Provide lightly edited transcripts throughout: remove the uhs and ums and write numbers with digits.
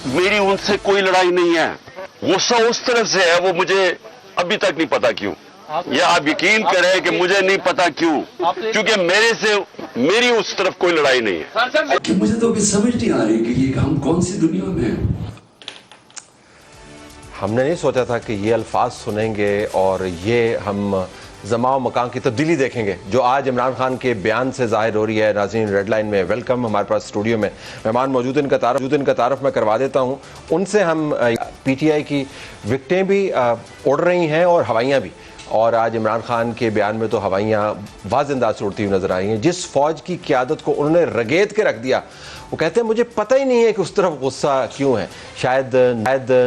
मेरी उनसे कोई लड़ाई नहीं है, गुस्सा उस तरफ से है, वो मुझे अभी तक नहीं पता क्यों, या आप यकीन करें कि मुझे नहीं पता क्यों, क्योंकि मेरी उस तरफ कोई लड़ाई नहीं है। कि मुझे तो अभी समझ नहीं आ रही कि ये हम कौन सी दुनिया में हैं। हमने नहीं सोचा था कि ये अल्फाज सुनेंगे और ये हम ज़मा मकान की तब्दीली देखेंगे जो आज इमरान खान के बयान से ज़ाहिर हो रही है। नाज़रीन, रेड लाइन में वेलकम, हमारे पास स्टूडियो में मेहमान मौजूद हैं, इनका तारफ़ मैं करवा देता हूँ। उनसे हम PTI की विकटें भी उड़ रही हैं और हवाइयाँ भी, और आज इमरान खान के बयान में तो हवाइयाँ वाज़ अंदाज़ से उड़ती हुई नज़र आई हैं। जिस फ़ौज की क़यादत को उन्होंने रगेद के रख दिया, वो कहते हैं मुझे पता ही नहीं है कि उस तरफ गुस्सा क्यों है। शायद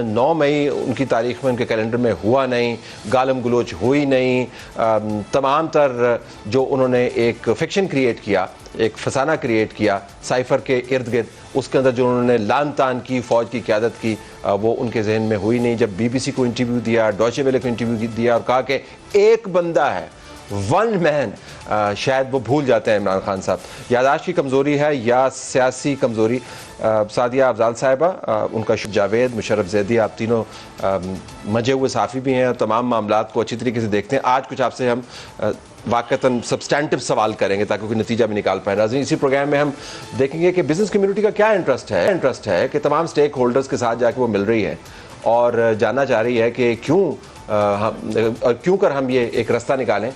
9 मई उनकी तारीख़ में, उनके कैलेंडर में हुआ नहीं, गालम गलोच हुई नहीं, तमाम तर जो उन्होंने एक फिक्शन क्रिएट किया, एक फसाना क्रिएट किया साइफर के इर्द गिर्द, उसके अंदर जो उन्होंने लान तान की फ़ौज की क़यादत की, वो उनके जहन में हुई नहीं। जब BBC को इंटरव्यू दिया, डॉचे वेले को इंटरव्यू दिया और कहा कि एक बंदा है, वन मैन, शायद वो भूल जाते हैं इमरान खान साहब। यादाश्त की कमज़ोरी है या सियासी कमज़ोरी? सादिया अफजाल साहिबा, उनका जावेद, मुशर्रफ ज़ैदी, आप तीनों मजे हुए साफ़ी भी हैं, तमाम मामलात को अच्छी तरीके से देखते हैं। आज कुछ आपसे हम वाक़तन सब्सटैंटिव सवाल करेंगे ताकि कोई नतीजा भी निकाल पाए। नाज़रीन, इसी प्रोग्राम में हम देखेंगे कि बिज़नेस कम्युनिटी का क्या इंटरेस्ट है कि तमाम स्टेक होल्डर्स के साथ जाके वो मिल रही है और जानना चाह रही है कि क्यों कर हम ये एक रास्ता निकालें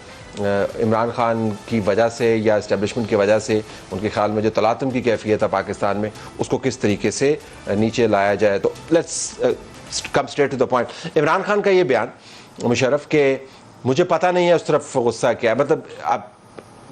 इमरान खान की वजह से या इस्टेब्लिशमेंट की वजह से उनके ख्याल में जो तलातम की कैफियत है पाकिस्तान में, उसको किस तरीके से नीचे लाया जाए। तो let's come straight to the point. Imran Khan का ये बयान मुशर्रफ के मुझे पता नहीं है उस तरफ गुस्सा क्या है, मतलब आप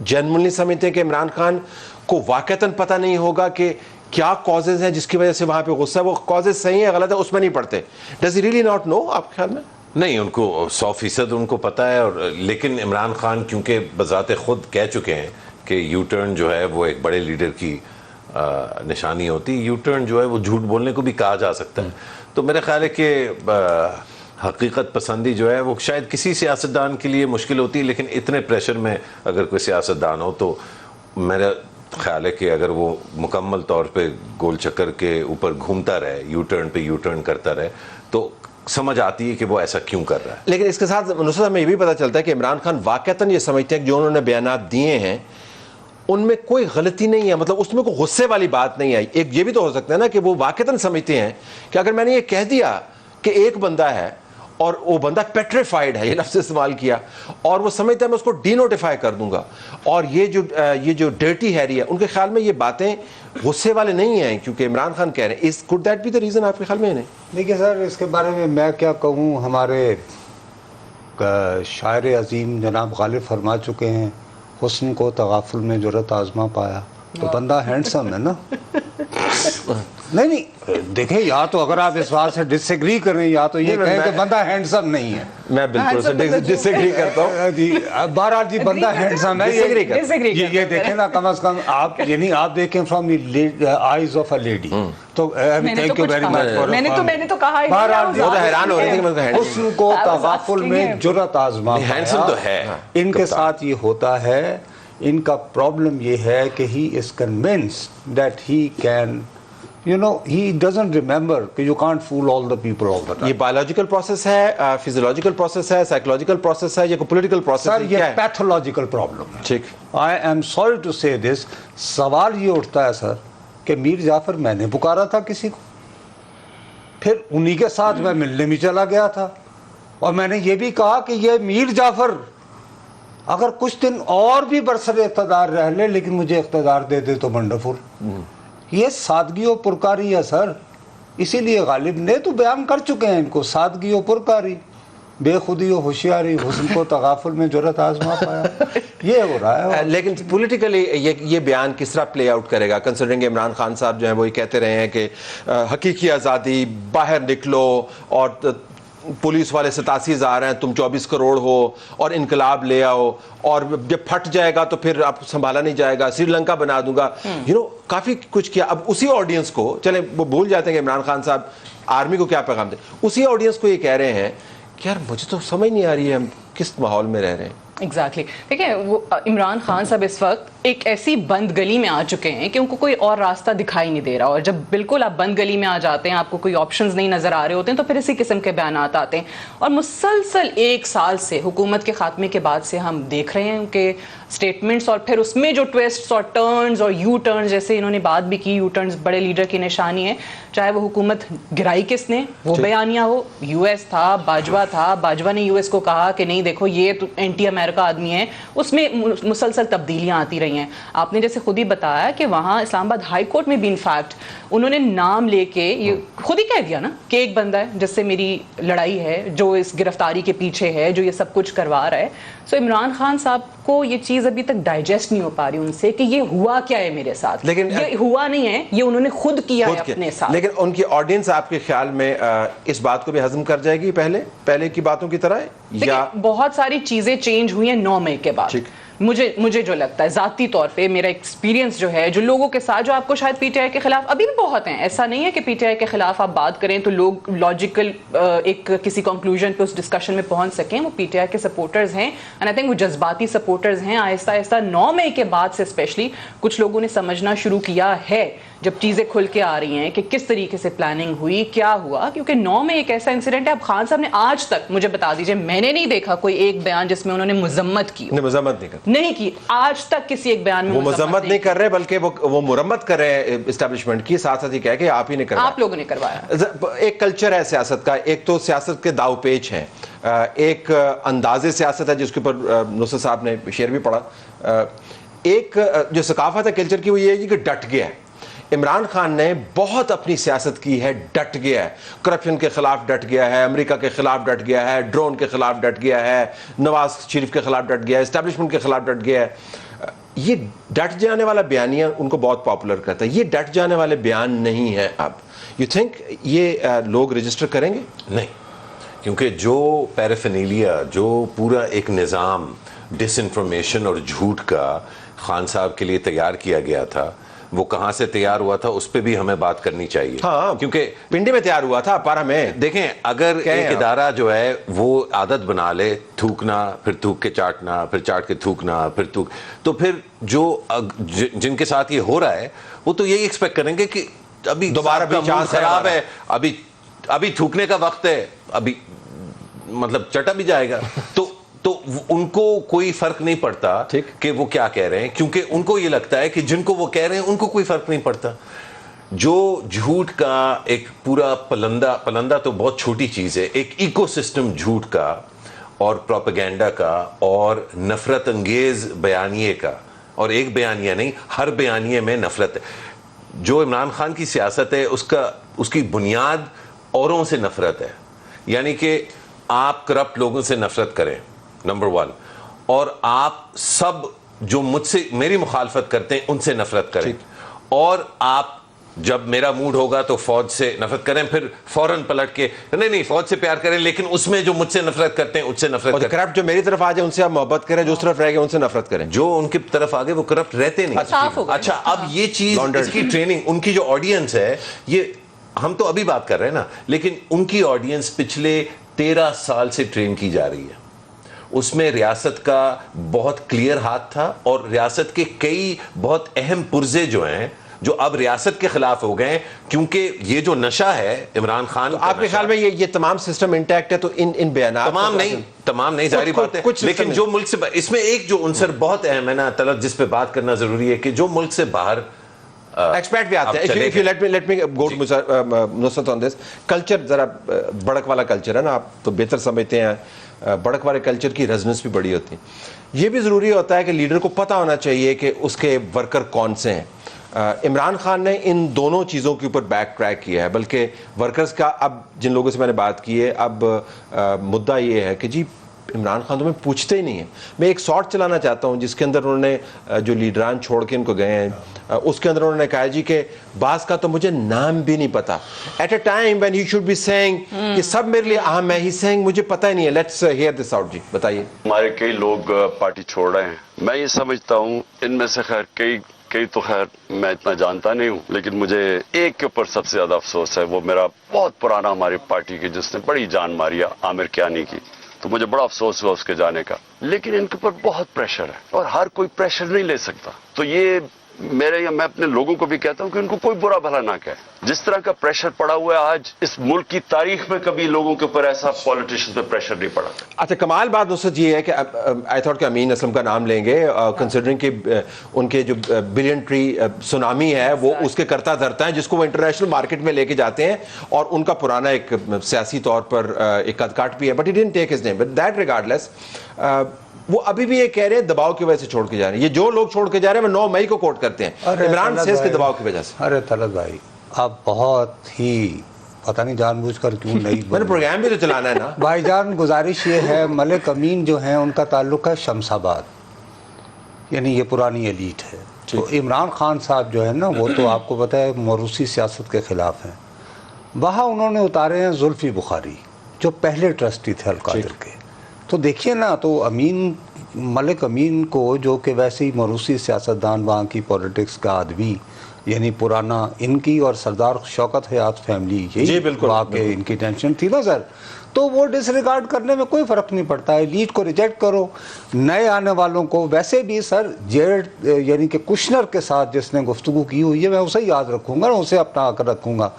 जेन्युइनली समझते हैं कि इमरान खान को वाक़तन पता नहीं होगा कि क्या कॉजेज़ हैं जिसकी वजह से वहाँ पे गुस्सा है? वो कॉजेज़ सही है गलत है उसमें नहीं पड़ते। Does he really not know आपके ख्याल में? नहीं, उनको 100% उनको पता है, और लेकिन इमरान खान क्योंकि बज़ाते ख़ुद कह चुके हैं कि यू टर्न जो है वो एक बड़े लीडर की निशानी होती है, यू टर्न जो है वो झूठ बोलने को भी कहा जा सकता है। तो मेरा ख्याल है कि हकीकत पसंदी जो है वो शायद किसी सियासतदान के लिए मुश्किल होती है, लेकिन इतने प्रेशर में अगर कोई सियासतदान हो तो मेरा ख्याल है कि अगर वो मुकम्मल तौर पे गोल चक्कर के ऊपर घूमता रहे, यू टर्न पे यू टर्न करता रहे, तो समझ आती है कि वो ऐसा क्यों कर रहा है। लेकिन इसके साथ नुसरत हमें ये भी पता चलता है कि इमरान खान वाक़तन ये समझते हैं कि जो उन्होंने बयानात दिए हैं उनमें कोई गलती नहीं है, मतलब उसमें कोई गुस्से वाली बात नहीं आई। एक ये भी तो हो सकता है ना कि वो वाक़तन समझते हैं कि अगर मैंने ये कह दिया कि एक बंदा है और वो बंदा पेट्रीफाइड है, ये लफ्ज़ इस्तेमाल किया, और वो समझता है मैं उसको डीनोटिफाई कर दूंगा, और ये जो डर्टी हैरी है, उनके ख्याल में ये बातें गुस्से वाले नहीं हैं क्योंकि इमरान खान कह रहे हैं। इस could that be the reason आपके ख्याल में? नहीं, देखिए सर, इसके बारे में मैं क्या कहूँ, हमारे शायर अजीम जनाब गालिब फरमा चुके हैं, हुस्न को तगाफुल में जुर्रत आजमा पाया। तो बंदा हैंडसम है ना। नहीं, देखिए, या तो अगर आप इस बात से डिसएग्री करें या तो ये कहें कि बंदा हैंडसम नहीं है। मैं बिल्कुल डिसएग्री करता हूँ जी, बहरहाल जी, बंदा हैंडसम है, ये देखें ना, कम से कम आप, यानी आप देखें from the eyes of a lady. तो थैंक यू वेरी मच। मैंने तो कहा हैरान हो रही थी, हुस्न को तगाफुल में जुर्रत आजमा, हैंडसम तो है। इनके साथ ये होता है, इनका प्रॉब्लम ये है कि he is convinced that he can, you know, he doesn't remember कि you can't fool all the people all the time. ये बायोलॉजिकल प्रोसेस है, फिजियोलॉजिकल प्रोसेस है, साइकोलॉजिकल प्रोसेस है, या कोई पॉलिटिकल प्रोसेस है? सर, ये पैथोलॉजिकल प्रॉब्लम है। ठीक, I am sorry to say this, सवाल ये उठता है सर कि मीर जाफर मैंने पुकारा था किसी को, फिर उन्हीं के साथ मैं मिलने भी चला गया था, और मैंने ये भी कहा कि ये मीर जाफर अगर कुछ दिन और भी बरसर इक़्तिदार रह ले लेकिन मुझे इक़्तिदार दे दे तो वंडरफुल। ये सादगी और पुरकारी है सर, इसीलिए गालिब ने तो बयान कर चुके हैं इनको, सादगी और पुरकारी, बेखुदी और होशियारी, हुस्न को तगाफुल में जुर्रत आजमा पाया, ये हो रहा है। लेकिन पॉलिटिकली ये बयान किस तरह प्ले आउट करेगा, कंसिडरिंग इमरान खान साहब जो है वो ये कहते रहे हैं कि हकीकी आज़ादी, बाहर निकलो, और पुलिस वाले 87,000 हैं, तुम 24 करोड़ हो, और इनकलाब ले आओ, और जब फट जाएगा तो फिर आप संभाला नहीं जाएगा, श्रीलंका बना दूंगा, काफ़ी कुछ किया। अब उसी ऑडियंस को, चले वो भूल जाते हैं कि इमरान खान साहब आर्मी को क्या पैगाम दे, उसी ऑडियंस को ये कह रहे हैं कि यार मुझे तो समझ नहीं आ रही है हम किस माहौल में रह रहे हैं। एग्जैक्टली देखिए, वो इमरान खान साहब इस वक्त ایک ایسی بند گلی میں آ چکے ہیں کہ ان کو کوئی اور راستہ دکھائی نہیں دے رہا, اور جب بالکل آپ بند گلی میں آ جاتے ہیں, آپ کو کوئی آپشنز نہیں نظر آ رہے ہوتے ہیں, تو پھر اسی قسم کے بیانات آتے ہیں. اور مسلسل 1 سال سے حکومت کے خاتمے کے بعد سے ہم دیکھ رہے ہیں کہ اسٹیٹمنٹس, اور پھر اس میں جو ٹویسٹس اور ٹرنز اور یو ٹرنز, جیسے انہوں نے بات بھی کی, یو ٹرنز بڑے لیڈر کی نشانی ہے, چاہے وہ حکومت گرائی کس نے, وہ بیانیہ ہو, یو ایس تھا, باجوہ نے یو ایس کو کہا کہ نہیں دیکھو یہ تو اینٹی امریکہ آدمی ہے, اس میں مسلسل تبدیلیاں آتی رہی ہیں. آپ نے جیسے خود ہی بتایا کہ وہاں اسلام آباد ہائی کورٹ میں بھی انفیکٹ انہوں نے نام لے کے یہ خود ہی کہہ دیا نا کہ ایک بندہ ہے جس سے میری لڑائی ہے, جو اس گرفتاری کے پیچھے ہے, جو یہ سب کچھ کروا رہا ہے. سو عمران خان صاحب کو یہ چیز ابھی تک ڈائجسٹ نہیں ہو پا رہی ان سے کہ یہ ہوا کیا ہے میرے ساتھ, لیکن یہ ہوا نہیں ہے, یہ انہوں نے خود کیا ہے اپنے ساتھ. لیکن ان کی آڈینس آپ کے خیال میں اس بات کو بھی ہضم کر جائے گی پہلے کی باتوں کی طرح, یا بہت ساری چیزیں چینج ہوئی ہیں 9 مئی کے بعد. مجھے جو لگتا ہے ذاتی طور پہ, میرا ایکسپیرینس جو ہے, جو لوگوں کے ساتھ, جو آپ کو شاید پی ٹی آئی کے خلاف ابھی بھی بہت ہیں, ایسا نہیں ہے کہ پی ٹی آئی کے خلاف آپ بات کریں تو لوگ لاجیکل ایک کسی کنکلوژن پہ اس ڈسکشن میں پہنچ سکیں, وہ پی ٹی آئی کے سپورٹرز ہیں, اینڈ آئی تھنک وہ جذباتی سپورٹرز ہیں. آہستہ آہستہ 9 مئی کے بعد سے اسپیشلی کچھ لوگوں نے سمجھنا شروع کیا ہے, جب چیزیں کھل کے آ رہی ہیں کہ کس طریقے سے پلاننگ ہوئی, کیا ہوا. کیونکہ 9 میں ایک ایسا انسیڈنٹ ہے, اب خان صاحب نے آج تک مجھے بتا دیجئے, میں نے نہیں دیکھا کوئی ایک بیان جس میں انہوں نے مذمت کی, نہیں کی آج تک کسی ایک بیان میں. وہ مذمت نہیں کر رہے بلکہ وہ مرمت کر رہے ہیں اسٹیبلشمنٹ کی, ساتھ ساتھ یہ کہہ کہ آپ ہی نے کروایا, آپ لوگوں نے کروایا. ایک کلچر ہے سیاست کا, ایک تو سیاست کے داؤ پیچ ہیں, ایک انداز سیاست ہے جس کے اوپر نصرت صاحب نے شعر بھی پڑھا, ایک جو ثقافت ہے کلچر کی وہ یہ ہے کہ ڈٹ گیا ہے. عمران خان نے بہت اپنی سیاست کی ہے, ڈٹ گیا ہے, کرپشن کے خلاف ڈٹ گیا ہے, امریکہ کے خلاف ڈٹ گیا ہے, ڈرون کے خلاف ڈٹ گیا ہے, نواز شریف کے خلاف ڈٹ گیا ہے, اسٹیبلشمنٹ کے خلاف ڈٹ گیا ہے. یہ ڈٹ جانے والا بیانیہ ان کو بہت پاپولر کرتا ہے, یہ ڈٹ جانے والے بیان نہیں ہے. اب یو تھنک یہ لوگ رجسٹر کریں گے؟ نہیں, کیونکہ جو پیرافینیلیا, جو پورا ایک نظام ڈس انفارمیشن اور جھوٹ کا خان صاحب کے لیے تیار کیا گیا تھا, وہ کہاں سے تیار ہوا تھا اس پہ بھی ہمیں بات کرنی چاہیے. ہاں, کیونکہ پنڈی میں تیار ہوا تھا, پارا میں. دیکھیں, اگر ایک ادارہ جو ہے وہ عادت بنا لے تھوکنا, پھر تھوک کے چاٹنا, پھر چاٹ کے تھوکنا, پھر تھوک, تو پھر جو جن کے ساتھ یہ ہو رہا ہے وہ تو یہی ایکسپیکٹ کریں گے کہ ابھی دوبارہ بھی چانس خراب ہے, ابھی تھوکنے کا وقت ہے, ابھی مطلب چٹا بھی جائے گا. تو ان کو کوئی فرق نہیں پڑتا کہ وہ کیا کہہ رہے ہیں, کیونکہ ان کو یہ لگتا ہے کہ جن کو وہ کہہ رہے ہیں ان کو کوئی فرق نہیں پڑتا. جو جھوٹ کا ایک پورا پلندہ تو بہت چھوٹی چیز ہے, ایک ایکو سسٹم جھوٹ کا اور پروپیگنڈا کا اور نفرت انگیز بیانیے کا, اور ایک بیانیہ نہیں, ہر بیانیے میں نفرت ہے. جو عمران خان کی سیاست ہے اس کی بنیاد اوروں سے نفرت ہے, یعنی کہ آپ کرپٹ لوگوں سے نفرت کریں, نمبر 1, اور آپ سب جو مجھ سے میری مخالفت کرتے ہیں ان سے نفرت کریں, اور آپ جب میرا موڈ ہوگا تو فوج سے نفرت کریں, پھر فوراً پلٹ کے نہیں فوج سے پیار کریں, لیکن اس میں جو مجھ سے نفرت کرتے ہیں ان سے نفرت کریں. کرپٹ جو میری طرف آ جائے ان سے آپ محبت کریں, جو اس طرف رہ گئے ان سے نفرت کریں. جو ان کی طرف آگے وہ کرپٹ رہتے نہیں. اچھا, اب یہ چیز, اس کی ٹریننگ, ان کی جو آڈینس ہے, یہ ہم تو ابھی بات کر رہے ہیں نا, لیکن ان کی آڈینس پچھلے 13 سال سے ٹرین کی جا رہی ہے. اس میں ریاست کا بہت کلیئر ہاتھ تھا, اور ریاست کے کئی بہت اہم پرزے جو ہیں جو اب ریاست کے خلاف ہو گئے ہیں, کیونکہ یہ جو نشہ ہے عمران خان. آپ کے خیال میں یہ تمام سسٹم انٹیکٹ ہے؟ تو ان بیانات تمام نہیں ظاہری بات ہے, لیکن جو ملک سے, اس میں ایک جو عنصر بہت اہم ہے نا طلعت, جس پہ بات کرنا ضروری ہے, کہ جو ملک سے باہر ایکسپرٹ بھی آتے ہیں. Let me go to Nusrat on this. Culture ذرا بڑک والا کلچر ہے نا, آپ تو بہتر سمجھتے ہیں, بڑک والے کلچر کی ریزننس بھی بڑی ہوتی ہے. یہ بھی ضروری ہوتا ہے کہ لیڈر کو پتہ ہونا چاہیے کہ اس کے ورکر کون سے ہیں. عمران خان نے ان دونوں چیزوں کے اوپر بیک ٹریک کیا ہے, بلکہ ورکرز کا, اب جن لوگوں سے میں نے بات کی ہے, اب مدعا یہ ہے کہ جی عمران خان تو میں پوچھتے ہی نہیں ہیں. میں ایک شارٹ چلانا چاہتا ہوں جس کے اندر انہوں نے جو لیڈران چھوڑ کے ان کو گئے ہیں, اس کے اندر انہوں نے کہا جی کہ بعض کا تو مجھے نام بھی نہیں پتا. At a time when he should be seeing کہ سب میرے لیے اہم ہے, ہی سیئنگ مجھے پتہ ہی نہیں ہے. Let's hear this out. جی بتائیے. ہمارے کئی لوگ پارٹی چھوڑ رہے ہیں. میں یہ سمجھتا ہوں ان میں سے خیر کئی تو خیر میں اتنا جانتا نہیں ہوں, لیکن مجھے ایک کے اوپر سب سے زیادہ افسوس ہے, وہ میرا بہت پرانا ہماری پارٹی کی جس نے بڑی جان ماری ہے, عامر کیانی کی. تو तो मुझे बड़ा अफसोस हुआ उसके जाने का, लेकिन इनके ऊपर बहुत प्रेशर है और हर कोई प्रेशर नहीं ले सकता। तो ये मैं अपने लोगों को भी कहता हूं कि उनको कोई बुरा भला ना कहे। जिस तरह का प्रेशर पड़ा हुआ है आज, इस मुल्क की तारीख में कभी लोगों के ऊपर ऐसा पॉलिटिशियन पे प्रेशर नहीं पड़ा। अच्छा, कमाल बात नुसरत ये है कि आई थॉट कि अमीन असलम का नाम लेंगे, कंसिडरिंग कि उनके जो बिलियन ट्री सुनामी है वो उसके करता धरता है, जिसको वो इंटरनेशनल मार्केट में लेके जाते हैं, और उनका पुराना एक सियासी तौर पर एक कदकाठ भी है, but he didn't take his name. But that regardless वो अभी भी ये कह रहे हैं दबाव की वजह से छोड़ के जा रहे हैं। ये जो लोग छोड़ के जा रहे हैं वो 9 मई को कोट करते हैं, इमरान सेज के दबाव की वजह से। अरे तलत भाई, आप बहुत ही पता नहीं जानबूझकर क्यों नहीं मैंने प्रोग्राम भी तो चलाना है ना भाईजान। गुजारिश ये है, मलिक अमीन जो हैं उनका ताल्लुक है शमशाबाद, यानी ये पुरानी एलीट है। तो इमरान खान साहब जो है ना, वो तो आपको पता है मौरूसी सियासत के खिलाफ हैं। वहाँ उन्होंने उतारे हैं जुल्फी बुखारी, जो पहले ट्रस्टी थे अलकादिर के। तो देखिए ना, तो अमीन, मलिक अमीन को, जो कि वैसे ही मौरूसी सियासतदान, वहाँ की पॉलिटिक्स का आदमी, यानी पुराना इनकी और सरदार शौकत हयात फैमिली, यही वाकई इनकी टेंशन थी ना सर। तो वो डिसरिगार्ड करने में कोई फ़र्क नहीं पड़ता है। लीड को रिजेक्ट करो, नए आने वालों को। वैसे भी सर जेड यानी कि कुशनर के साथ जिसने गुफ्तगू की हुई है, मैं उसे याद रखूँगा, उसे अपना आकर रखूँगा।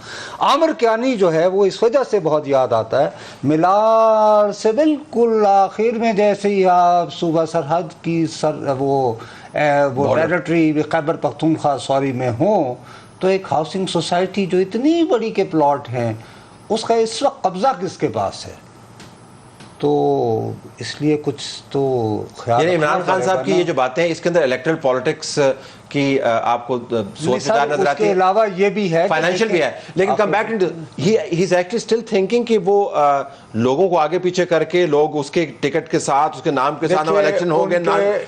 आमिर कियानी जो है वो इस वजह से बहुत याद आता है, मिलार से बिल्कुल आखिर में जैसे ही आप सुबह सरहद की वो टेरिटरी खैबर पख्तूनख्वा सॉरी में हो, तो एक हाउसिंग सोसाइटी जो इतनी बड़ी के प्लॉट हैं, उसका इस वक्त कब्जा किसके पास है? तो इसलिए कुछ तो ख्याल इमरान खान साहब की ये जो बातें हैं, इसके अंदर इलेक्टोरल पॉलिटिक्स की आपको सोच नजर आती है। अलावा ये भी है, फाइनेंशियल भी है, लेकिन come back to he is actually still thinking कि वो लोगों को आगे पीछे करके, लोग उसके टिकट के साथ, उसके नाम के साथ इलेक्शन हो गए,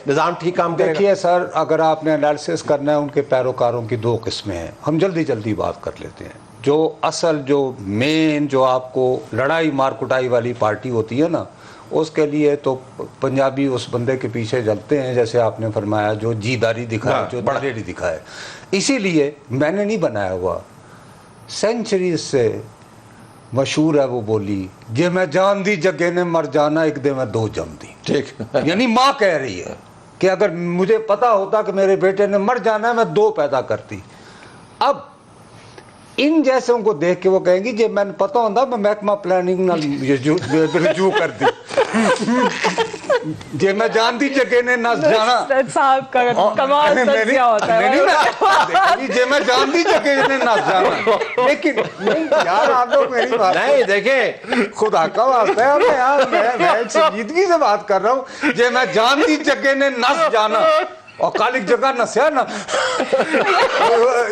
निजाम ठीक काम करेगा। देखिए सर, अगर आपने एनालिसिस करना है, उनके पैरोकारों की 2 किस्में हैं। हम जल्दी बात कर लेते हैं। जो असल, जो मेन, जो आपको लड़ाई मार कुटाई वाली पार्टी होती है ना, उसके लिए तो पंजाबी उस बंदे के पीछे चलते हैं, जैसे आपने फरमाया, जो जीदारी दिखाए, जो दलेरी दिखाए। इसीलिए मैंने नहीं बनाया हुआ, सेंचुरी से मशहूर है वो बोली, जे मैं जान दी जगे ने मर जाना, एक दे मैं 2 जम दी। ठीक यानी माँ कह रही है कि अगर मुझे पता होता कि मेरे बेटे ने मर जाना है, मैं 2 पैदा करती। अब इन जैसों को देख के वो कहेंगी, जे मैंने पता होता मैं महकमा प्लानिंग ना रजू कर दी। जे मैं जानती जगह ने नस जाना साहब का कमाल क्या होता है। जे मैं जानती जगह ने नस जाना। लेकिन नहीं यार, आप लोग मेरी बात नहीं देखे, खुदा का वास्ता है यार, मैं संजीदगी से बात कर रहा हूँ। जे मैं जानती जगह ने नस जाना, और कालिक जगह नस्या ना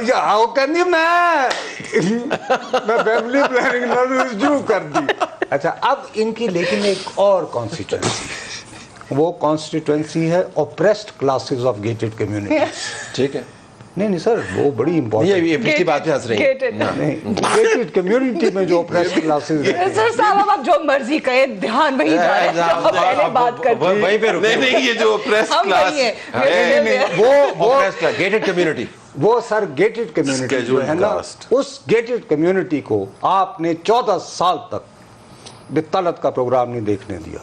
या वो कहती मैं फैमिली प्लानिंग रिज्यू कर दी। अच्छा, अब इनकी लेकिन एक और कॉन्स्टिट्यूएंसी है, वो कॉन्स्टिट्यूएंसी है oppressed classes of gated community. ठीक है, नहीं सर, वो बड़ी इंपॉर्टेंट, ये पिछली बात पे हंस रही है। गेटेड कम्युनिटी में जो ऑप्रेस्ड क्लासेस है। सर साहब, आप जो मर्जी कहे, ध्यान वही जाए, पहले बात करते हैं वहीं पे रुके। नहीं, ये जो प्रेस क्लास वो गेटेड कम्युनिटी, वो सर गेटेड कम्युनिटी जो है ना, उस गेटेड कम्युनिटी को आपने 14 साल तक बितलत का प्रोग्राम नहीं देखने दिया।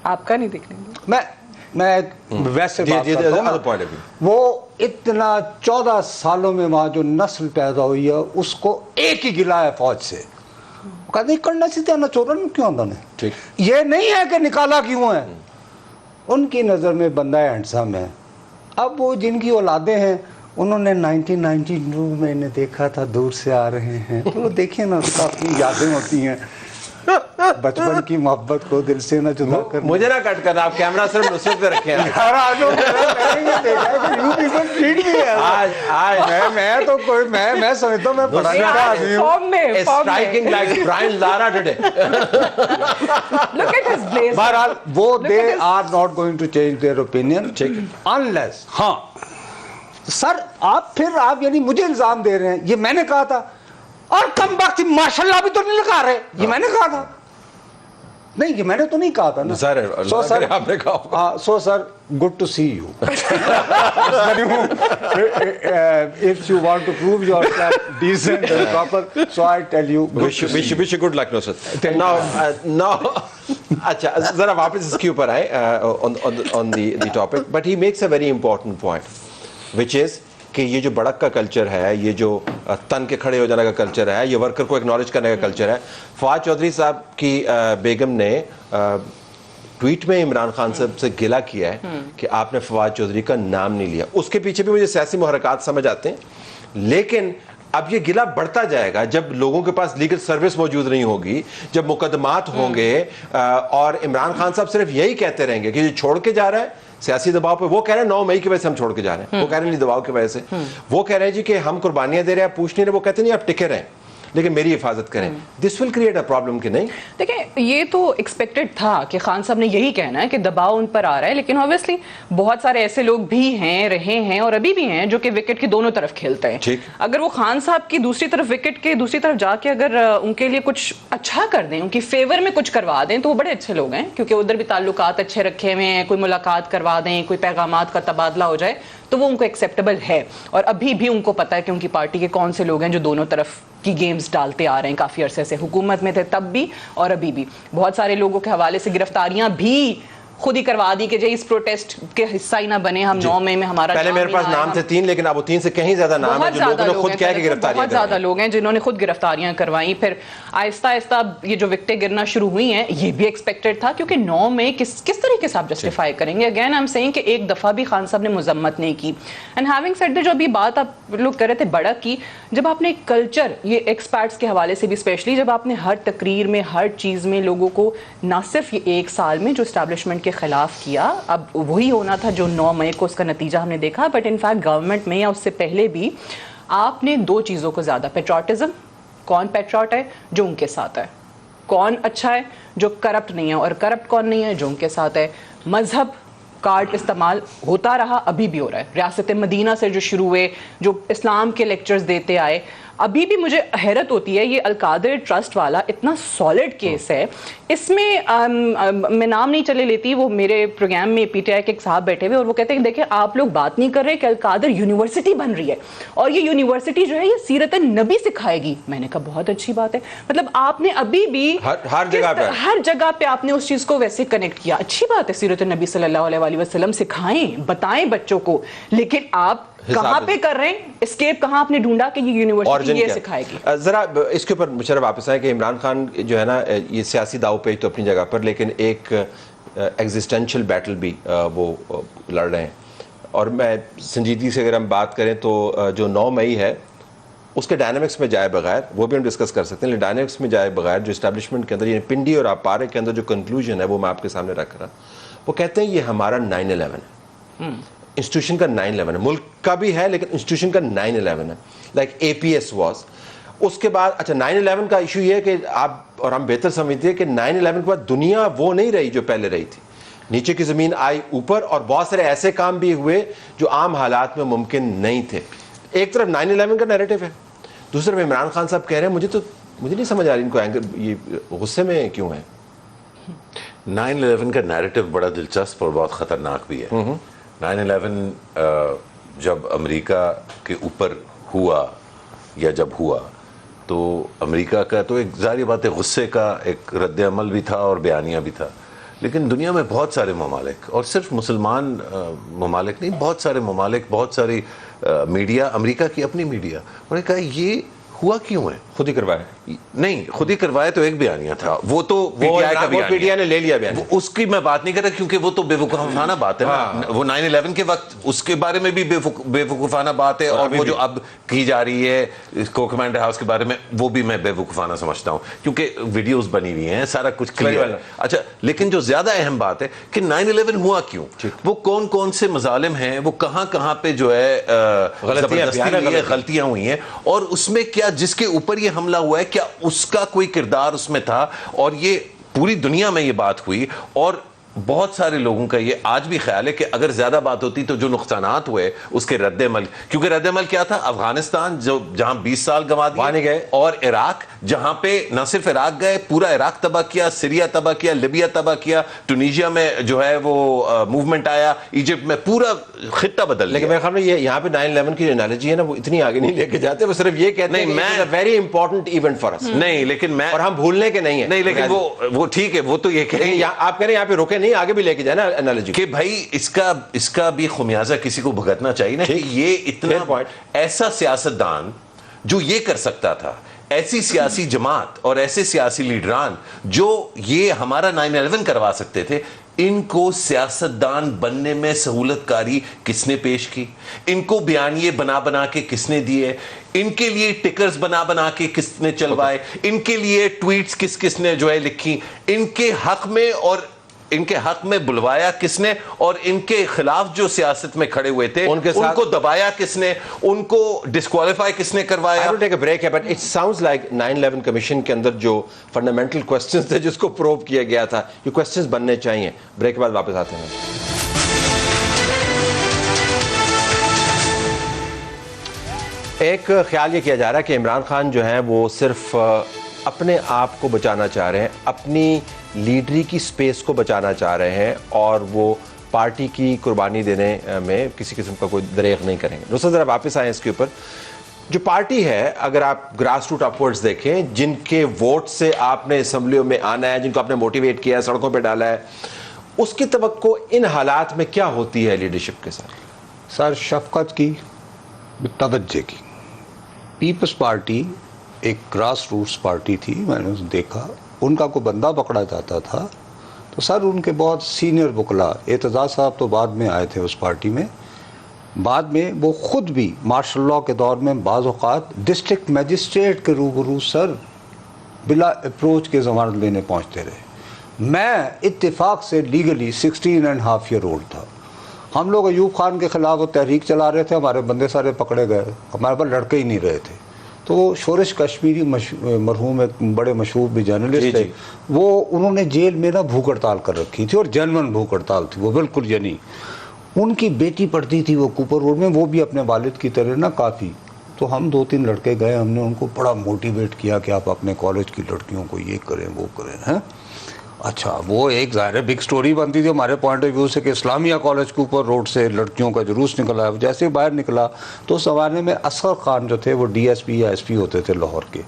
आपका नहीं देखने दिया? मैं वैसे बात करता हूं ना, वो इतना 14 सालों में वहां जो नस्ल पैदा हुई है, उसको एक ही गिला है फौज से। कहते करना सीधा ना चोरन क्यों आंदा ने, ठीक, ये नहीं है कि निकाला क्यों है। उनकी नज़र में बंदा हैंडसम है। अब वो जिनकी औलादे हैं, उन्होंने 1992 में इन्हें देखा था, दूर से आ रहे हैं, तो देखिए ना, उसका अपनी यादें होती हैं, बचपन की मोहब्बत को दिल से ना जुदा कर। मुझे ना कट करना, आप कैमरा सिर्फ नुसरत पे रखे हैं। मैं तो कोई मैं समझता हूँ मैं पढ़ा लिखा आदमी हूँ। Striking like Brian Lara today. बहरहाल वो they are not going to change their opinion unless, हाँ सर आप यानी मुझे इल्जाम दे रहे हैं, ये मैंने कहा था, और कम वक्त माशाल्लाह भी तो नहीं लगा रहे, ये मैंने कहा था। नहीं, ये मैंने तो नहीं कहा था ना सर। सो सर आपने कहा, so sir good to see you. If you want to prove yourself decent and proper, so I tell you, wish you good luck, Nusrat. Now अच्छा ज़रा वापस इसके ऊपर आए on the topic, but he makes a very important point which is कि ये जो बड़क का कल्चर है, ये जो तन के खड़े हो जाने का कल्चर है, ये वर्कर को एक्नॉलेज करने का कल्चर है। फवाद चौधरी साहब की बेगम ने ट्वीट में इमरान खान साहब से गिला किया है कि आपने फवाद चौधरी का नाम नहीं लिया। उसके पीछे भी मुझे सियासी मुहरकात समझ आते हैं, लेकिन अब ये गिला बढ़ता जाएगा जब लोगों के पास लीगल सर्विस मौजूद नहीं होगी, जब मुकदमात होंगे और इमरान खान साहब सिर्फ यही कहते रहेंगे कि ये छोड़ के जा रहा है सियासी दबाव पे। वो कह रहे हैं 9 मई की वजह से हम छोड़ के जा रहे हैं, वो कह रहे हैं नहीं दबाव की वजह से। वो कह रहे हैं जी कि हम कुर्बानियां दे रहे हैं, पूछ नहीं रहे। वो कहते नहीं आप टिके रहें लेकिन मेरी हिफाजत करें। This will create a problem कि नहीं? देखिए ये तो एक्सपेक्टेड था कि खान साहब ने यही कहना है कि दबाव उन पर आ रहा है, लेकिन ऑब्वियसली बहुत सारे ऐसे लोग भी हैं, रहे हैं और अभी भी हैं जो कि विकेट की दोनों तरफ खेलते हैं। अगर वो खान साहब की दूसरी तरफ विकेट के दूसरी तरफ जाके अगर उनके लिए कुछ अच्छा कर दें, उनकी फेवर में कुछ करवा दें, तो वो बड़े अच्छे लोग हैं, क्योंकि उधर भी ताल्लुकात अच्छे रखे हुए हैं। कोई मुलाकात करवा दें, कोई पैगामात का तबादला हो जाए तो वो उनको एक्सेप्टेबल है। और अभी भी उनको पता है कि उनकी पार्टी के कौन से लोग हैं जो दोनों तरफ की गेम्स डालते आ रहे हैं। काफ़ी अरसे से हुकूमत में थे तब भी और अभी भी। बहुत सारे लोगों के हवाले से गिरफ्तारियां भी खुद ही करवा दी कि जो इस प्रोटेस्ट के हिस्सा ही ना बने हम। 9 मई में हमारा पहले मेरे पास नाम थे 3, लेकिन अब वो 3 से कहीं ज्यादा नाम है जो लोगों ने खुद कह के गिरफ्तारियां। बहुत ज्यादा लोग हैं जिन्होंने खुद गिरफ्तारियां करवाई। फिर आहिस्ता आहिस्ता ये जो विकटें गिरना शुरू हुई हैं, ये भी एक्सपेक्टेड था, क्योंकि 9 मई किस तरीके से आप जस्टिफाई करेंगे? अगेन आई एम सेइंग कि एक दफा भी खान साहब ने मजम्मत नहीं की। एंड हैविंग सेड दैट, जो अभी बात आप लोग कर रहे थे बड़क की, जब आपने कल्चर, ये एक्सपर्ट्स के हवाले से भी स्पेशली, जब आपने हर तकरीर में हर चीज में लोगों को ना सिर्फ ये 1 साल में जो एस्टैब्लिशमेंट के खिलाफ किया, अब वही होना था जो 9 मई को उसका नतीजा हमने देखा, बट इनफैक्ट गवर्नमेंट में या उससे पहले भी आपने 2 चीज़ों को ज़्यादा, पेट्रोटिज्म, कौन पेट्रोट है जो उनके साथ है, कौन अच्छा है जो करप्ट नहीं है, और करप्ट कौन नहीं है जो उनके साथ है। मजहब कार्ड इस्तेमाल होता रहा, अभी भी हो रहा है। रियासत मदीना से जो शुरू हुए, जो इस्लाम के लेक्चर्स देते आए, अभी भी मुझे हैरत होती है। ये अलकादिर ट्रस्ट वाला इतना सॉलिड केस है, इसमें मैं नाम नहीं चले लेती, वो मेरे प्रोग्राम में पीटीआई के एक साहब बैठे हुए और वो कहते हैं देखिए आप लोग बात नहीं कर रहे कि अलकादिर यूनिवर्सिटी बन रही है और ये यूनिवर्सिटी जो है ये सीरत नबी सिखाएगी। मैंने कहा बहुत अच्छी बात है, मतलब आपने अभी भी हर जगह पे आपने उस चीज को वैसे कनेक्ट किया। अच्छी बात है, सीरत नबी सल्लल्लाहु अलैहि वसल्लम सिखाएं, बताएं बच्चों को, लेकिन आप कहां पे कर रहे हैं? एस्केप कहां आपने ढूंढा कि ये यूनिवर्सिटी ये सिखाएगी? जरा इसके ऊपर मुझे वापस आए कि इमरान खान जो है ना, ये सियासी दाव पेच तो अपनी जगह पर, लेकिन एक एग्जिस्टेंशियल बैटल भी वो लड़ रहे हैं। और मैं संजीदगी से अगर हम बात करें तो जो 9 मई है उसके डायनामिक्स में जाए बगैर, वो भी हम डिस्कस कर सकते हैं, लेकिन डायनामिक्स में जाए बगैर जो इस्टेब्लिशमेंट के अंदर, ये पिंडी और आपारे के अंदर जो कंक्लूजन है वो मैं आपके सामने रख रहा, वो कहते हैं ये हमारा 9/11 है, इंस्टीट्यूशन का 9/11 है, मुल्क का भी है लेकिन इंस्टीट्यूशन का 9/11 है, लाइक APS वॉज। उसके बाद अच्छा 9/11 का इशू ये है कि आप और हम बेहतर समझते हैं कि 9/11 के बाद दुनिया वो नहीं रही जो पहले रही थी, नीचे की ज़मीन आई ऊपर, और बहुत सारे ऐसे काम भी हुए जो आम हालात में मुमकिन नहीं थे। एक तरफ 9/11 का नैरेटिव है, दूसरी तरफ इमरान खान साहब कह रहे हैं, मुझे नहीं समझ आ रही इनको एंगर, ये गुस्से में क्यों है? 9/11 का नैरेटिव बड़ा दिलचस्प और बहुत ख़तरनाक भी है। 9/11 जब अमेरिका के ऊपर हुआ या जब हुआ तो अमेरिका का तो एक ज़ाहिर बात है गुस्से का एक रद्द अमल भी था और बयानिया भी था, लेकिन दुनिया में बहुत सारे ममालिक, और सिर्फ मुसलमान ममालिक नहीं, बहुत सारे ममालिक, बहुत सारी मीडिया, अमेरिका की अपनी मीडिया, उन्होंने कहा ये हुआ क्यों है? खुद ही करवाए नहीं, खुद ही करवाए तो एक बयानिया था, वो तो पीटीआई ने ले लिया बयान, उसकी मैं बात नहीं कर रहा क्योंकि वो तो बेवकूफाना बात है ना। वो 9/11 के वक्त उसके बारे में भी बेवकूफाना बात है, और वो जो अब की जा रही है इसको कमांडर हाउस के बारे में, वो भी मैं बेवकूफाना समझता हूँ क्योंकि वीडियोस बनी हुई हैं, सारा कुछ क्लियर है। अच्छा, लेकिन जो ज्यादा अहम बात है कि 9/11 हुआ क्यों, वो कौन कौन से मजालिम हैं, वो कहाँ कहाँ पे जो है गलतियां हुई हैं, और उसमें क्या जिसके ऊपर ये हमला हुआ है क्या उसका कोई किरदार उसमें था? और ये पूरी दुनिया में ये बात हुई, और بہت سارے لوگوں کا یہ آج بھی خیال ہے کہ اگر زیادہ بات ہوتی تو جو نقصانات ہوئے اس کے رد عمل، کیونکہ رد عمل کیا تھا؟ افغانستان جو جہاں 20 سال گنوا دیے گئے، اور عراق جہاں پہ نہ صرف عراق گئے، پورا عراق تباہ کیا، سیریا تباہ کیا، لیبیا تباہ کیا، ٹونیشیا میں جو ہے وہ موومنٹ آیا، ایجپٹ میں پورا خطہ بدل لیکن میرے خیال میں یہ یہاں پہ 9/11 کی جو انالوجی ہے نا وہ اتنی آگے نہیں لے کے جاتے، وہ صرف یہ کہتے ہیں کہ ویری امپورٹنٹ ایونٹ فار اس. نہیں لیکن میں، اور ہم بھولنے کے نہیں ہیں. نہیں لیکن وہ ٹھیک ہے، وہ تو یہ کہیں آپ کہہ رہے ہیں یہاں پہ رکے نہیں، آگے بھی لے کے جائیں نا انالوجی کہ بھائی اس کا بھی خمیازہ کسی کو بھگتنا چاہیے نا، کہ یہ اتنا ایسا سیاستدان جو یہ کر سکتا تھا، ایسی سیاسی جماعت اور ایسے سیاسی لیڈران جو یہ ہمارا 9/11 کروا سکتے تھے، ان کو سیاستدان بننے میں سہولت کاری کس نے پیش کی؟ ان کو بیانیے بنا کے کس نے دیے؟ ان کے لیے ٹکرز بنا کے کس نے چلوائے؟ ان کے لیے ٹویٹس کس نے جو ہے لکھی؟ ان کے حق میں اور ان کے حق میں بلوایا کس نے؟ اور ان کے خلاف جو سیاست میں کھڑے ہوئے تھے ان کو دبایا کس نے؟ ان کو ڈسکوالیفائی کس نے کروایا؟ I will take a break, but it sounds like 9/11 commission کے اندر جو فنڈامنٹل کوسچنز تھے جس کو پروو کیا گیا تھا، یہ کوسچنز بننے چاہیے. بریک کے بعد واپس آتے ہیں. ایک خیال یہ کیا جا رہا ہے کہ عمران خان جو ہیں وہ صرف اپنے آپ کو بچانا چاہ رہے ہیں، اپنی لیڈری کی سپیس کو بچانا چاہ رہے ہیں، اور وہ پارٹی کی قربانی دینے میں کسی قسم کا کوئی دریغ نہیں کریں گے. دوستوں ذرا واپس آئیں اس کے اوپر. جو پارٹی ہے، اگر آپ گراس روٹ اپورڈز دیکھیں، جن کے ووٹ سے آپ نے اسمبلیوں میں آنا ہے، جن کو آپ نے موٹیویٹ کیا ہے، سڑکوں پہ ڈالا ہے، اس کی توقع ان حالات میں کیا ہوتی ہے لیڈرشپ کے ساتھ؟ سر شفقت کی، توجہ کی. پیپلز پارٹی ایک گراس روٹس پارٹی تھی، میں نے دیکھا ان کا کوئی بندہ پکڑا جاتا تھا تو سر ان کے بہت سینئر وکلا، اعتزاز صاحب تو بعد میں آئے تھے اس پارٹی میں، بعد میں وہ خود بھی مارشل لاء کے دور میں بعض اوقات ڈسٹرکٹ میجسٹریٹ کے روبرو سر بلا اپروچ کے ضمانت لینے پہنچتے رہے. میں اتفاق سے لیگلی 16.5 ایئر اولڈ تھا. ہم لوگ ایوب خان کے خلاف وہ تحریک چلا رہے تھے، ہمارے بندے سارے پکڑے گئے، ہمارے پاس لڑکے ہی نہیں رہے تھے. تو شورش کشمیری مرحوم ایک بڑے مشہور بھی جرنلسٹ تھے، وہ انہوں نے جیل میں نا بھوک ہڑتال کر رکھی تھی، اور جنون بھوک ہڑتال تھی وہ بالکل. یعنی ان کی بیٹی پڑھتی تھی وہ کوپر روڈ میں، وہ بھی اپنے والد کی طرح نا کافی. تو ہم 2-3 لڑکے گئے، ہم نے ان کو بڑا موٹیویٹ کیا کہ آپ اپنے کالج کی لڑکیوں کو یہ کریں وہ کریں. ہیں اچھا، وہ ایک ظاہر بگ سٹوری بنتی تھی ہمارے پوائنٹ آف ویو سے کہ اسلامیہ کالج کے اوپر روڈ سے لڑکیوں کا جلوس نکلا. جیسے باہر نکلا تو اس زمانے میں اصغر خان جو تھے وہ ڈی ایس پی یا ایس پی ہوتے تھے لاہور کے،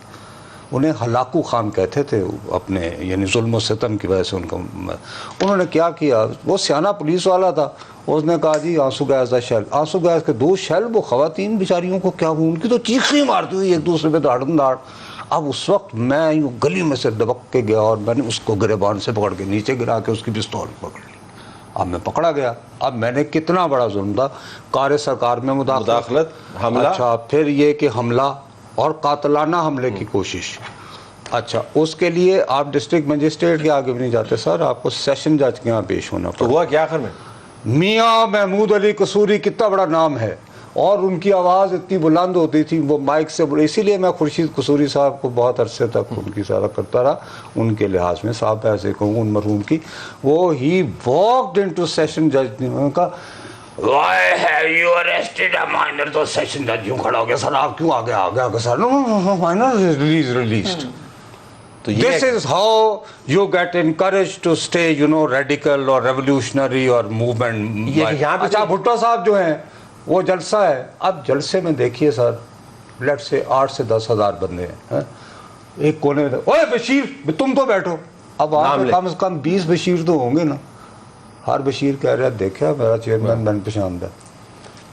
انہیں ہلاکو خان کہتے تھے اپنے، یعنی ظلم و ستم کی وجہ سے ان کا. انہوں نے کیا وہ سیانہ پولیس والا تھا، اس نے کہا جی آنسو گیس کا شیل، آنسو گیس کے 2 شیل، وہ خواتین بیچاریوں کو کیا ہوا، ان کی تو چیخیں مارتی ہوئی ایک دوسرے پہ دھاڑم دھاڑ. اب اس وقت میں یوں گلی میں سے دبک کے گیا اور میں نے اس کو گریبان سے پکڑ کے نیچے گرا کے اس کی پستول پکڑ لی. اب میں پکڑا گیا. اب میں نے کتنا بڑا ظلم تھا، کار سرکار میں مداخلت، حملہ، اچھا پھر یہ کہ حملہ اور قاتلانہ حملے کی کوشش. اچھا اس کے لیے آپ ڈسٹرکٹ مجسٹریٹ کے آگے بھی نہیں جاتے سر، آپ کو سیشن جج کے یہاں پیش ہونا پڑا. تو ہوا کیا آخر میں؟ میاں محمود علی قصوری کتنا بڑا نام ہے، اور ان کی آواز اتنی بلند ہوتی تھی وہ مائک سے، اسی لیے میں خورشید قصوری صاحب کو بہت عرصے تک ان کی سارا کرتا رہا ان کے لحاظ میں، صاحب ایسے کہوں ان مرحوم کی. وہ ہی واکڈ انٹو سیشن جج نے ان کا Why have you arrested a minor؟ تو سیشن جج یوں کھڑا ہو گیا، سر آپ کیوں آگے سر، no minor released. This is how you get encouraged to stay, radical or revolutionary or movement. اچھا بھٹو صاحب جو ہیں وہ جلسہ ہے، اب جلسے میں دیکھیے سر لیٹ سے 8 سے 10 ہزار بندے ہیں، ایک کونے میں اوے بشیر تم تو بیٹھو. اب وہاں پہ کم از کم 20 بشیر تو ہوں گے نا. ہر بشیر کہہ رہا ہے دیکھا میرا چیئرمین میں نے پہچان دا.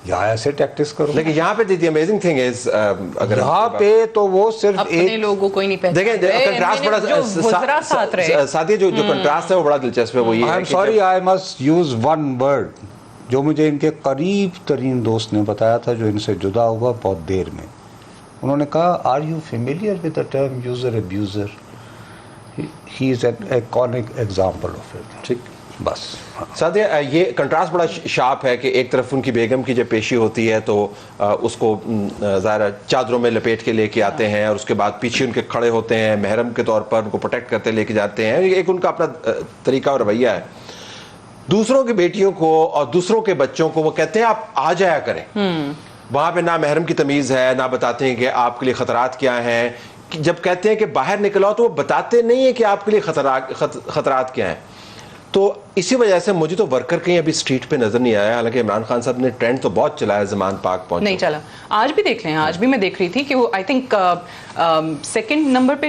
یہاں ایسے ٹیکٹس کرو. لیکن یہاں پہ دی امیزنگ تھنگ از اگر یہاں پہ تو وہ صرف اپنے لوگوں کو ہی نہیں پہچانتے. دیکھیں کنٹراسٹ بڑا ساتھی جو کنٹراسٹ ہے وہ بڑا دلچسپ ہے. وہ یہ ہے sorry I must use one word جو مجھے ان کے قریب ترین دوست نے بتایا تھا جو ان سے جدا ہوا بہت دیر میں. انہوں نے کہا are you familiar with the term user abuser? He is an iconic example of it. ٹھیک بس سادیا یہ کنٹراسٹ بڑا شارپ ہے کہ ایک طرف ان کی بیگم کی جب پیشی ہوتی ہے تو اس کو ظاہر چادروں میں لپیٹ کے لے کے آتے ہیں اور اس کے بعد پیچھے ان کے کھڑے ہوتے ہیں محرم کے طور پر ان کو پروٹیکٹ کرتے لے کے جاتے ہیں. ایک ان کا اپنا طریقہ اور رویہ ہے. دوسروں کی بیٹیوں کو اور دوسروں کے بچوں کو وہ کہتے ہیں آپ آ جایا کریں. وہاں پہ نہ محرم کی تمیز ہے, نہ بتاتے ہیں کہ آپ کے لیے خطرات کیا ہیں. جب کہتے ہیں کہ باہر نکلو تو وہ بتاتے نہیں ہیں کہ آپ کے لیے خطرات کیا ہیں. تو اسی وجہ سے مجھے تو ورکر کہیں ابھی اسٹریٹ پہ نظر نہیں آیا, حالانکہ عمران خان صاحب نے ٹرینڈ تو بہت چلایا زمان پاک پہنچے. نہیں چلا, آج بھی دیکھ لیں, آج بھی میں دیکھ رہی تھی کہ وہ آئی تھنک سیکنڈ نمبر پہ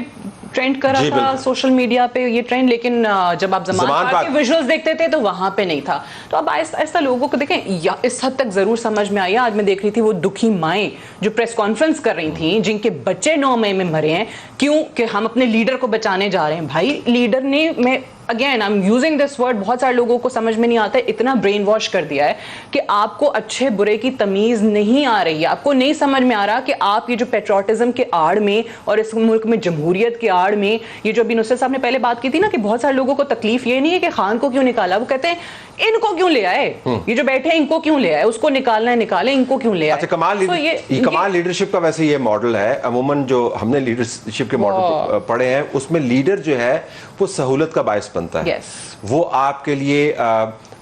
ٹرینڈ کر رہا تھا سوشل میڈیا پہ یہ ٹرینڈ, لیکن جب آپ زمان پاک کے ویژولز دیکھتے تھے تو وہاں پہ نہیں تھا. تو اب آہستہ آہستہ لوگوں کو دیکھیں اس حد تک ضرور سمجھ میں آئی. آج میں دیکھ رہی تھی وہ دکھی مائیں جو پریس کانفرنس کر رہی تھیں جن کے بچے 9 مئی میں مرے ہیں, کیوں کہ ہم اپنے لیڈر کو بچانے جا رہے ہیں. بھائی لیڈر نے, میں again I am using this word, بہت سارے لوگوں کو سمجھ میں نہیں آتا ہے, اتنا برین واش کر دیا ہے کہ آپ کو اچھے برے کی تمیز نہیں آ رہی ہے. آپ کو نہیں سمجھ میں آ رہا کہ آپ یہ جو پیٹریوٹزم کے آڑ میں اور اس ملک میں جمہوریت کے آڑ میں, یہ جو ابھی نصرت صاحب نے پہلے بات کی تھی نا کہ بہت سارے لوگوں کو تکلیف یہ نہیں ہے کہ خان کو کیوں نکالا, وہ کہتے ہیں ان کو کیوں لے آئے, یہ جو بیٹھے ہیں ان کو کیوں لے آئے, اس کو نکالنا ہے نکالیں, ان کو کیوں لے آئے. کمال لیڈرشپ کا ویسے یہ ماڈل ہے. عموماً جو ہم نے لیڈرشپ کے ماڈل پڑھے ہیں اس میں لیڈر جو ہے وہ سہولت کا باعث بنتا ہے, وہ آپ کے لیے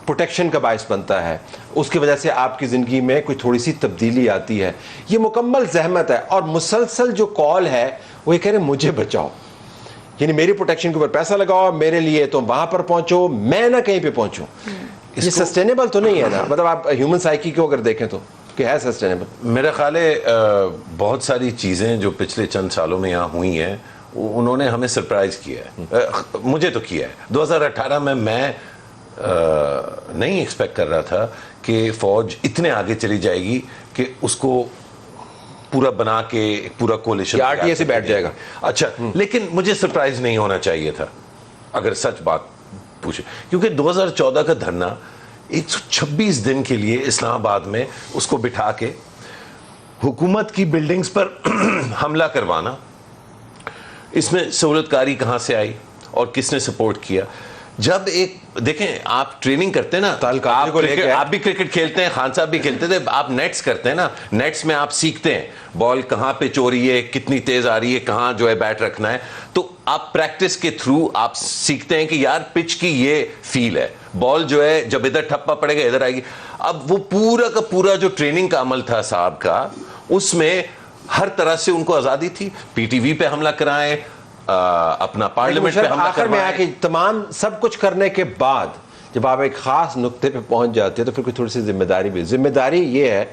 پروٹیکشن کا باعث بنتا ہے, اس کی وجہ سے آپ کی زندگی میں کوئی تھوڑی سی تبدیلی آتی ہے. یہ مکمل زحمت ہے اور مسلسل جو کال ہے وہ یہ کہہ رہے ہیں مجھے بچاؤ, یعنی میری پروٹیکشن کے اوپر پیسہ لگاؤ, میرے لیے تم وہاں پر پہنچو, میں نہ کہیں پہ پہنچوں. یہ سسٹینیبل تو نہیں ہے نا, مطلب آپ ہیومن سائیکی کو اگر دیکھیں تو کہ ہے سسٹینیبل. میرا خیال ہے بہت ساری چیزیں جو پچھلے چند سالوں میں یہاں ہوئی ہیں انہوں نے ہمیں سرپرائز کیا ہے, مجھے تو کیا ہے. 2018 میں نہیں ایکسپیکٹ کر رہا تھا کہ فوج اتنے آگے چلی جائے گی کہ اس کو پورا بنا کے پورا کولیشن RTA سے بیٹھ جائے گا. اچھا, لیکن مجھے سرپرائز نہیں ہونا چاہیے تھا اگر سچ بات پوچھے, کیونکہ 2014 کا دھرنا 126 دن کے لیے اسلام آباد میں اس کو بٹھا کے حکومت کی بلڈنگز پر حملہ کروانا, اس میں سہولت کاری کہاں سے آئی اور کس نے سپورٹ کیا. جب ایک دیکھیں آپ ٹریننگ کرتے ہیں نا, آپ بھی کرکٹ کھیلتے ہیں, خان صاحب بھی کھیلتے تھے, آپ نیٹس کرتے ہیں نا, نیٹس میں آپ سیکھتے ہیں بال کہاں پہ چوری ہے, کتنی تیز آ رہی ہے, کہاں جو ہے بیٹ رکھنا ہے. تو آپ پریکٹس کے تھرو آپ سیکھتے ہیں کہ یار پچ کی یہ فیل ہے, بال جو ہے جب ادھر ٹھپا پڑے گا ادھر آئے گی. اب وہ پورا کا پورا جو ٹریننگ کا عمل تھا صاحب کا, اس میں ہر طرح سے ان کو آزادی تھی. پی ٹی وی پہ حملہ کرائیں, اپنا پارلیمنٹ پہ حملہ آخر میں آ کے تمام سب کچھ کرنے کے بعد جب آپ ایک خاص نقطے پہ پہنچ جاتے ہیں تو پھر کوئی تھوڑی سی ذمہ داری بھی. ذمہ داری یہ ہے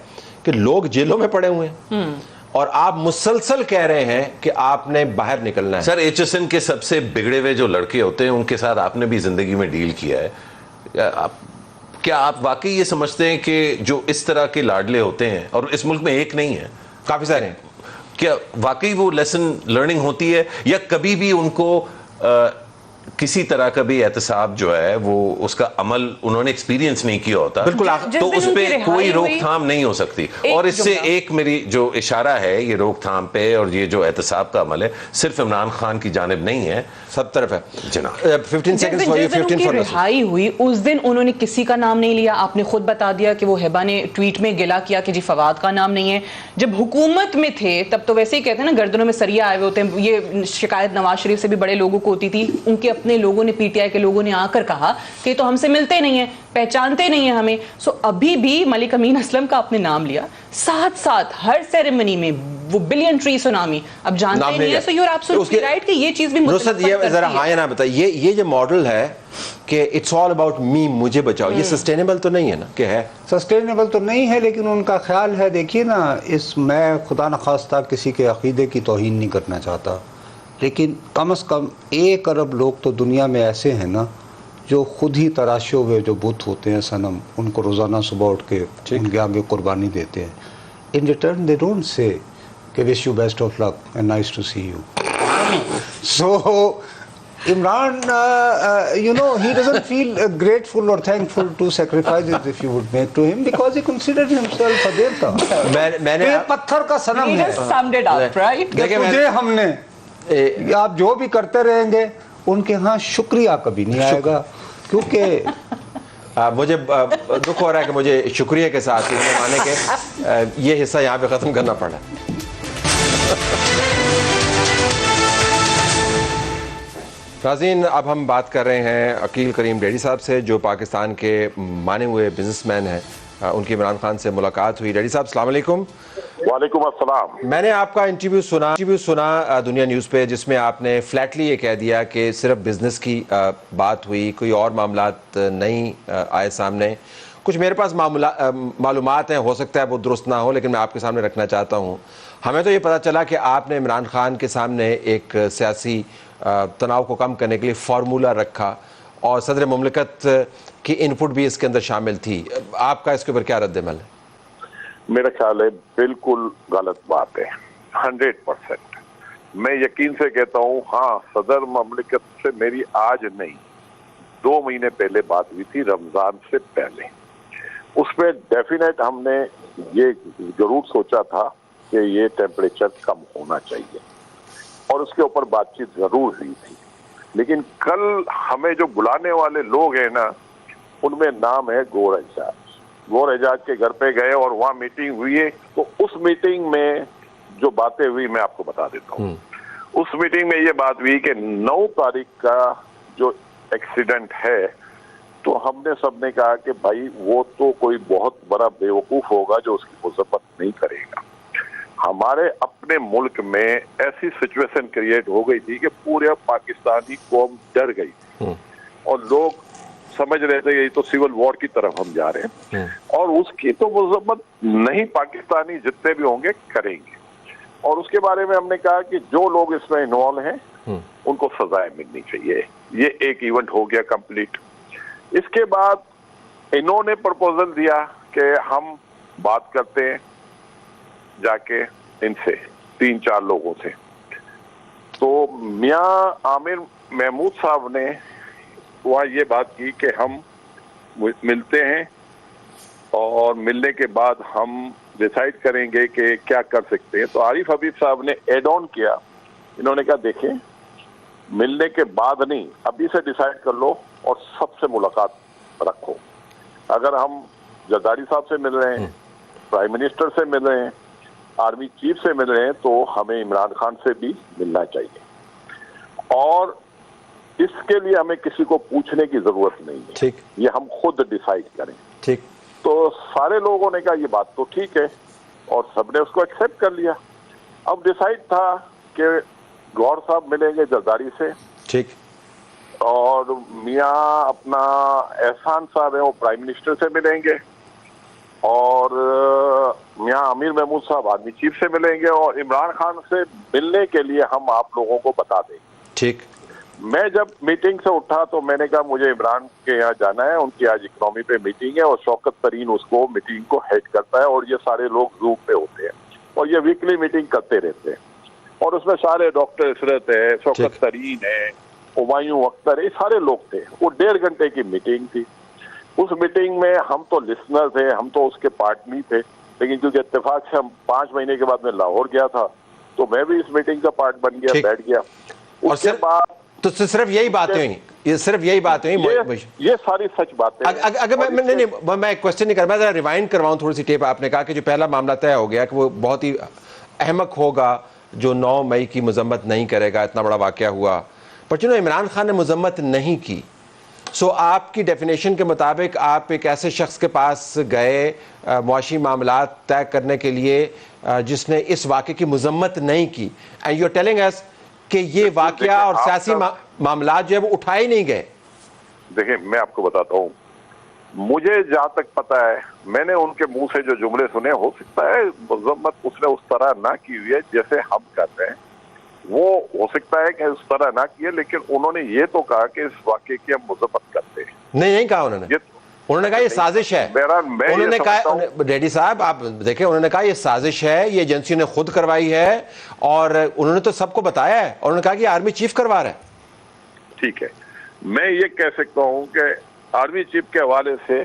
کہ لوگ جیلوں میں پڑے ہوئے ہیں اور آپ مسلسل کہہ رہے ہیں کہ آپ نے باہر نکلنا ہے. سر HSN کے سب سے بگڑے ہوئے جو لڑکے ہوتے ہیں ان کے ساتھ آپ نے بھی زندگی میں ڈیل کیا ہے. کیا آپ واقعی یہ سمجھتے ہیں کہ جو اس طرح کے لاڈلے ہوتے ہیں, اور اس ملک میں ایک نہیں ہے, کافی سارے ہیں, کیا واقعی وہ لیسن لرننگ ہوتی ہے, یا کبھی بھی ان کو کسی طرح کا بھی احتساب جو ہے وہ اس کا عمل انہوں نے ایکسپیرینس نہیں کیا ہوتا, بالکل, تو اس پہ کوئی روک تھام نہیں ہو سکتی. اور اس سے ایک میری جو اشارہ ہے یہ روک تھام پہ اور یہ جو احتساب کا عمل ہے صرف عمران خان کی جانب نہیں ہے, سب طرف ہے. جناب 15 سیکنڈز فار یو, 15 فار رہائی ہوئی اس دن انہوں نے کسی کا نام نہیں لیا. آپ نے خود بتا دیا کہ وہ ہبا نے ٹویٹ میں گلا کیا کہ جی فواد کا نام نہیں ہے. جب حکومت میں تھے تب تو ویسے ہی کہتے ہیں نا گردنوں میں سریا آئے ہوئے ہوتے ہیں. یہ شکایت نواز شریف سے بھی بڑے لوگوں کو ہوتی تھی, ان کے اپنے لوگوں نے PTI کے لوگوں نے آ کر کہا کہ تو ہم سے ملتے نہیں ہیں, پہچانتے نہیں ہیں ہمیں. سو ابھی بھی ملک امین اسلم کا آپ نے نام لیا, ساتھ ساتھ ہر سیریمنی میں وہ بلین ٹری سونامی اب جانتے نہیں ہیں. So you are absolutely right کہ یہ چیز بھی نصرت یہ ذرا ہاں یا نہ بتائیے, یہ جو ماڈل ہے کہ اٹس آل اباؤٹ می, مجھے بچاؤ, یہ سسٹینیبل تو نہیں ہے نا, کہ ہے سسٹینیبل تو نہیں ہے, لیکن ان کا خیال ہے. دیکھیے نا, میں خدا نخواستہ کسی کے عقیدے کی توہین نہیں کرنا چاہتا, لیکن کم از کم 1 ارب لوگ تو دنیا میں ایسے ہیں نا جو خود ہی تراشے ہوئے جو بت ہوتے ہیں صنم, ان کو روزانہ صبح اٹھ کے ان کے آگے قربانی دیتے ہیں. In return they don't say کہ wish you best of luck and nice to see you. So Imran, he doesn't feel grateful or thankful to sacrifices if you would make to him, because he considered himself a devta. میں پتھر کا صنم ہے. summed it up, right? تجھے ہم نے, آپ جو بھی کرتے رہیں گے ان کے ہاں شکریہ کبھی نہیں آئے گا, کیونکہ مجھے دکھ ہو رہا ہے کہ مجھے شکریہ کے ساتھ مانے کے یہ حصہ یہاں پہ ختم کرنا پڑا. नाज़रीन, अब हम बात कर रहे हैं अकील करीम डेडी साहब से, जो पाकिस्तान के माने हुए बिजनेसमैन हैं। उनकी इमरान खान से मुलाकात हुई। डेडी साहब अस्सलाम वालेकुम। वालेकुम अस्सलाम। मैंने आपका इंटरव्यू सुना दुनिया न्यूज़ पे, जिसमें आपने फ्लैटली ये कह दिया कि सिर्फ बिजनेस की बात हुई, कोई और मामलात नहीं आए सामने। कुछ मेरे पास मालूमात हैं, हो सकता है वो दुरुस्त ना हो, लेकिन मैं आपके सामने रखना चाहता हूँ। हमें तो ये पता चला कि आपने इमरान खान के सामने एक सियासी तनाव को कम करने के लिए फार्मूला रखा और सदर मुमलिकत की इनपुट भी इसके अंदर शामिल थी। आपका इसके ऊपर क्या रद्द-ए-अमल है? मेरा ख्याल है बिल्कुल गलत बात है, 100%। मैं यकीन से कहता हूँ, हाँ, सदर मुमलिकत से मेरी आज नहीं 2 महीने पहले बात हुई थी, रमजान से पहले। उसमें डेफिनेट हमने ये जरूर सोचा था कि ये टेम्परेचर कम होना चाहिए और उसके ऊपर बातचीत जरूर हुई थी। लेकिन कल हमें जो बुलाने वाले लोग हैं ना, उनमें नाम है गौर एजाज के घर पे गए और वहाँ मीटिंग हुई है। तो उस मीटिंग में जो बातें हुई मैं आपको बता देता हूँ। उस मीटिंग में ये बात हुई कि 9 तारीख का जो एक्सीडेंट है, तो हमने सबने कहा कि भाई वो तो कोई बहुत बड़ा बेवकूफ होगा जो उसकी मजम्मत नहीं करेगा। हमारे अपने मुल्क में ऐसी सिचुएशन क्रिएट हो गई थी कि पूरे पाकिस्तानी कौम डर गई थी और लोग समझ रहे थे ये तो सिविल वॉर की तरफ हम जा रहे हैं और उसकी तो मजम्मत नहीं पाकिस्तानी जितने भी होंगे करेंगे। और उसके बारे में हमने कहा कि जो लोग इसमें इन्वॉल्व हैं उनको सजाएं मिलनी चाहिए। ये एक इवेंट हो गया कंप्लीट। इसके बाद इन्होंने प्रपोजल दिया कि हम बात करते हैं जाके इनसे 3-4 लोगों से। तो मियां आमिर महमूद साहब ने वहाँ ये बात की कि हम मिलते हैं और मिलने के बाद हम डिसाइड करेंगे कि क्या कर सकते हैं। तो आरिफ हबीब साहब ने एड ऑन किया, इन्होंने कहा देखें, मिलने के बाद नहीं, अभी से डिसाइड कर लो और सबसे मुलाकात रखो। अगर हम जरदारी साहब से मिल रहे हैं, प्राइम मिनिस्टर से मिल रहे हैं, आर्मी चीफ से मिल रहे हैं, तो हमें इमरान खान से भी मिलना चाहिए और इसके लिए हमें किसी को पूछने की जरूरत नहीं है। ठीक, ये हम खुद डिसाइड करें। ठीक। तो सारे लोगों ने कहा ये बात तो ठीक है और सबने उसको एक्सेप्ट कर लिया। अब डिसाइड था कि गौर साहब मिलेंगे जरदारी से, ठीक, और मियां अपना एहसान साहब है वो प्राइम मिनिस्टर से मिलेंगे और मियां आमिर महमूद साहब आर्मी चीफ से मिलेंगे और इमरान खान से मिलने के लिए हम आप लोगों को बता देंगे। ठीक। मैं जब मीटिंग से उठा तो मैंने कहा मुझे इमरान के यहाँ जाना है, उनकी आज इकोनॉमी पे मीटिंग है और शौकत तरीन उसको मीटिंग को हेड करता है और ये सारे लोग जूम पे होते हैं और ये वीकली मीटिंग करते रहते हैं और उसमें सारे डॉक्टर इसरत है, शौकत तरीन है, हुमायूं अख्तर, ये सारे लोग थे। वो 1.5 घंटे की मीटिंग थी। उस मीटिंग में हम तो लिसनर थे, हम तो उसके पार्ट नहीं थे, लेकिन क्योंकि इत्तेफाक से हम 5 महीने के बाद में लाहौर गया था तो मैं भी इस मीटिंग का पार्ट बन गया, बैठ गया। उसके बाद तो सिर्फ यही बातें हुई, ये सिर्फ यही बातें हुई, ये सारी सच बातें। अगर मैं क्वेश्चन नहीं कर, मैं जरा रिवाइंड करवाऊं थोड़ी सी टेप। आपने कहा कि जो पहला मामला तय हो गया कि वो बहुत ही अहमक होगा जो 9 मई की मजम्मत नहीं करेगा, इतना बड़ा वाकया हुआ, पर जिन्होंने इमरान खान ने मजम्मत नहीं की, सो आपकी डेफिनेशन के मुताबिक आप एक ऐसे शख्स के पास गए मुआशी मामलात तय करने के लिए जिसने इस वाक़े की मजम्मत नहीं की, and you are telling us कि ये वाकया और सियासी मामला जो है वो उठाए नहीं गए। देखिए मैं आपको बताता हूँ, मुझे जहाँ तक पता है, मैंने उनके मुंह से जो जुमले सुने, हो सकता है मजम्मत उसने उस तरह ना की हुई है जैसे हम कर रहे हैं, वो हो सकता है कि उस तरह ना किए, लेकिन उन्होंने ये तो कहा कि इस वाकये की हम मजम्मत करते हैं। नहीं कहा उन्होंने कहा ये साजिश है। उन्होंने कहा, रेड्डी साहब आप देखें, उन्होंने कहा ये साजिश है, ये एजेंसी ने खुद करवाई है और उन्होंने तो सबको बताया है और उन्होंने कहा कि आर्मी चीफ करवा रहा है। ठीक है, मैं ये कह सकता हूँ कि आर्मी चीफ के हवाले से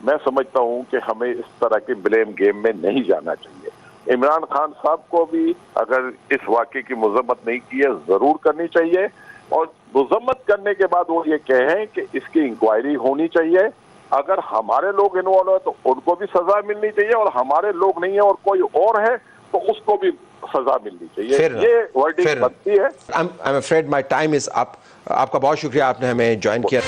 मैं समझता हूँ कि हमें इस तरह के ब्लेम गेम में नहीं जाना चाहिए। इमरान खान साहब को भी अगर इस वाकये की मजम्मत नहीं की है, जरूर करनी चाहिए और मजम्मत करने के बाद वो ये कहें कि इसकी इंक्वायरी होनी चाहिए। अगर हमारे लोग इन्वॉल्व है तो उनको भी सजा मिलनी चाहिए और हमारे लोग नहीं है और कोई और है तो उसको भी सजा मिलनी चाहिए, Fair enough. ये वर्डिंग Fair enough. बनती है। I'm afraid my time is up. आपका बहुत शुक्रिया, आपने हमें ज्वाइन किया.